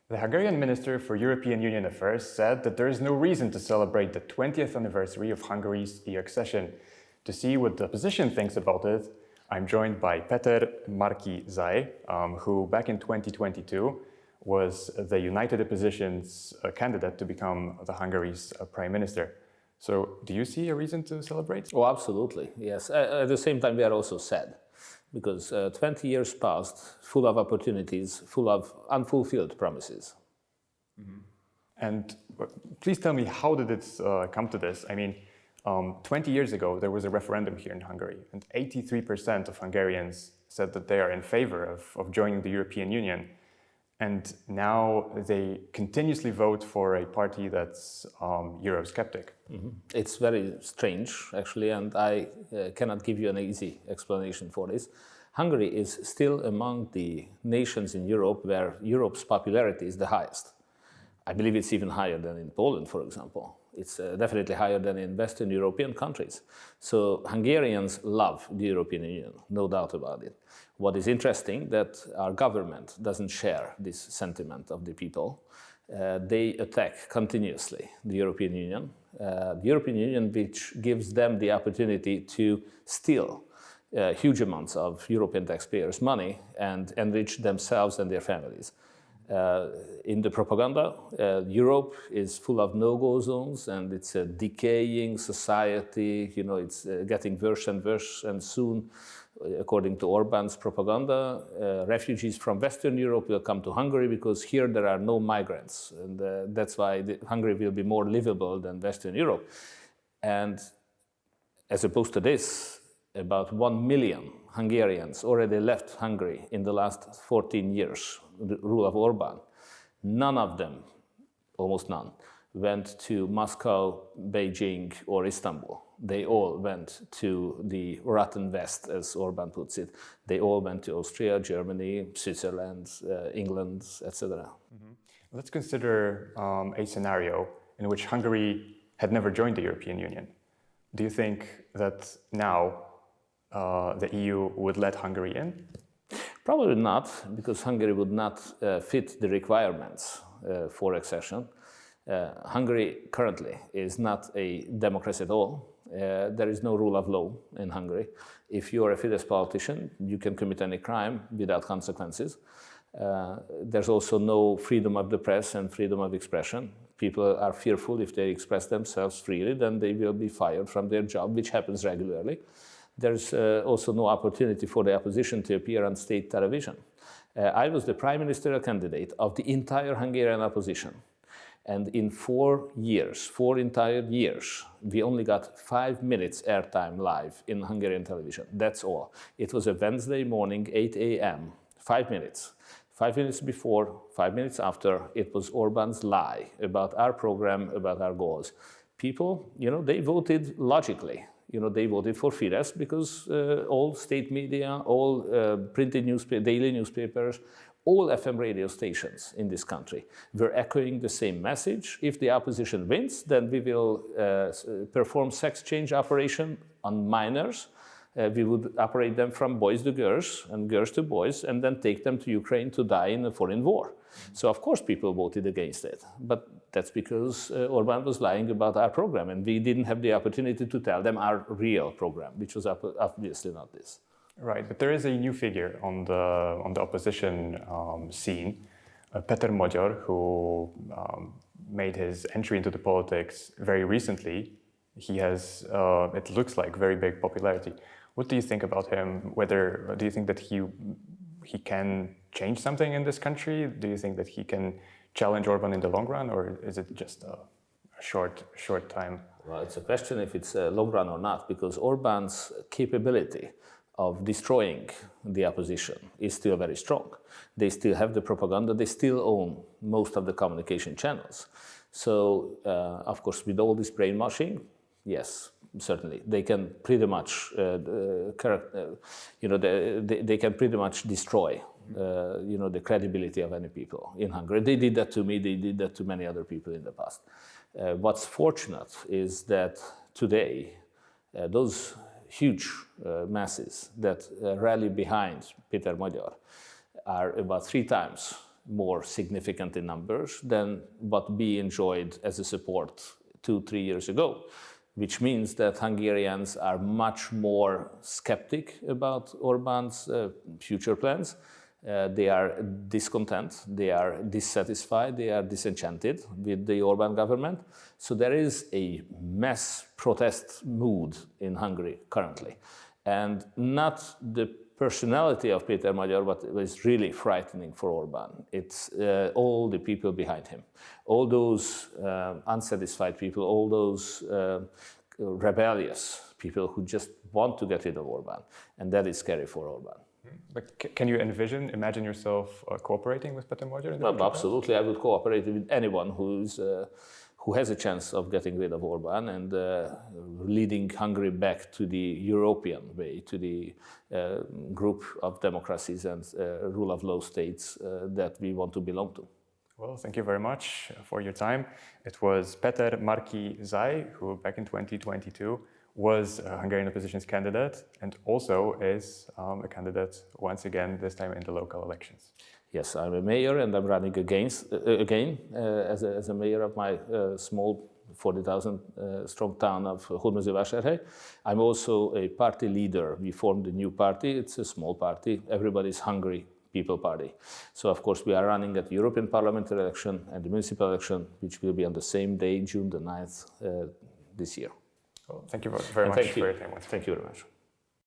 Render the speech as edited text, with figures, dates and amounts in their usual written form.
The Hungarian Minister for European Union Affairs said that there is no reason to celebrate the 20th anniversary of Hungary's EU accession. To see what the opposition thinks about it, I'm joined by Péter Márki-Zay, who back in 2022 was the United Opposition's candidate to become the Hungary's Prime Minister. So do you see a reason to celebrate? Oh, absolutely, yes. At the same time, we are also sad because 20 years passed, full of opportunities, full of unfulfilled promises. Mm-hmm. And please tell me, how did it come to this? I mean, 20 years ago, there was a referendum here in Hungary, and 83% of Hungarians said that they are in favor of joining the European Union. And now they continuously vote for a party that's Eurosceptic. Mm-hmm. It's very strange, actually, and I cannot give you an easy explanation for this. Hungary is still among the nations in Europe where Europe's popularity is the highest. I believe it's even higher than in Poland, for example. It's definitely higher than in Western European countries. So Hungarians love the European Union, no doubt about it. What is interesting that our government doesn't share this sentiment of the people. They attack continuously the European Union, which gives them the opportunity to steal huge amounts of European taxpayers' money and enrich themselves and their families. In the propaganda, Europe is full of no-go zones and it's a decaying society, you know, it's getting worse and worse, and soon, according to Orban's propaganda, refugees from Western Europe will come to Hungary because here there are no migrants, and that's why Hungary will be more livable than Western Europe. And as opposed to this, about 1 million Hungarians already left Hungary in the last 14 years, the rule of Orban. None of them, almost none, went to Moscow, Beijing, or Istanbul. They all went to the rotten West, as Orban puts it. They all went to Austria, Germany, Switzerland, England, etc. Mm-hmm. Let's consider a scenario in which Hungary had never joined the European Union. Do you think that now the EU would let Hungary in? Probably not, because Hungary would not fit the requirements for accession. Hungary currently is not a democracy at all. There is no rule of law in Hungary. If you are a Fidesz politician, you can commit any crime without consequences. There's also no freedom of the press and freedom of expression. People are fearful if they express themselves freely, then they will be fired from their job, which happens regularly. There's also no opportunity for the opposition to appear on state television. I was the prime ministerial candidate of the entire Hungarian opposition. And in 4 entire years, we only got 5 minutes airtime live in Hungarian television. That's all. It was a Wednesday morning, 8 a.m., 5 minutes. 5 minutes before, 5 minutes after, it was Orban's lie about our program, about our goals. People, you know, they voted logically. You know, they voted for Fidesz because all state media, all printed daily newspapers, all FM radio stations in this country were echoing the same message. If the opposition wins, then we will perform sex change operation on minors. We would operate them from boys to girls and girls to boys, and then take them to Ukraine to die in a foreign war. So of course people voted against it, but that's because Orban was lying about our program, and we didn't have the opportunity to tell them our real program, which was obviously not this. Right, but there is a new figure on the opposition scene, Péter Magyar, who made his entry into the politics very recently. He has, it looks like, very big popularity. What do you think about him? Do you think that he can change something in this country? Do you think that he can challenge Orban in the long run, or is it just a short time? Well, it's a question if it's a long run or not, because Orban's capability of destroying the opposition is still very strong. They still have the propaganda, they still own most of the communication channels. So, of course, with all this brainwashing, yes, certainly, they can pretty much, they can pretty much destroy, the credibility of any people in Hungary. They did that to me, they did that to many other people in the past. What's fortunate is that today, those huge masses that rally behind Péter Magyar are about 3 times more significant in numbers than what we enjoyed as a support 2-3 years ago, which means that Hungarians are much more skeptic about Orban's future plans. They are discontent, they are dissatisfied, they are disenchanted with the Orban government. So there is a mass protest mood in Hungary currently. And not the personality of Péter Magyar, but it was really frightening for Orban. It's all the people behind him, all those unsatisfied people, all those rebellious people who just want to get rid of Orban. And that is scary for Orban. But can you imagine yourself cooperating with Péter Magyar in the future? Absolutely, I would cooperate with anyone who has a chance of getting rid of Orban and leading Hungary back to the European way, to the group of democracies and rule of law states that we want to belong to. Well, thank you very much for your time. It was Péter Márki-Zay, who back in 2022 was a Hungarian opposition's candidate and also is a candidate once again, this time in the local elections. Yes, I'm a mayor and I'm running again as a mayor of my small 40,000 strong town of Hódmezővásárhely. I'm also a party leader. We formed a new party. It's a small party. Everybody's Hungary People Party. So of course we are running at the European parliamentary election and the municipal election, which will be on the same day, June the 9th this year. Well, thank you very much for your time. Thank you very much.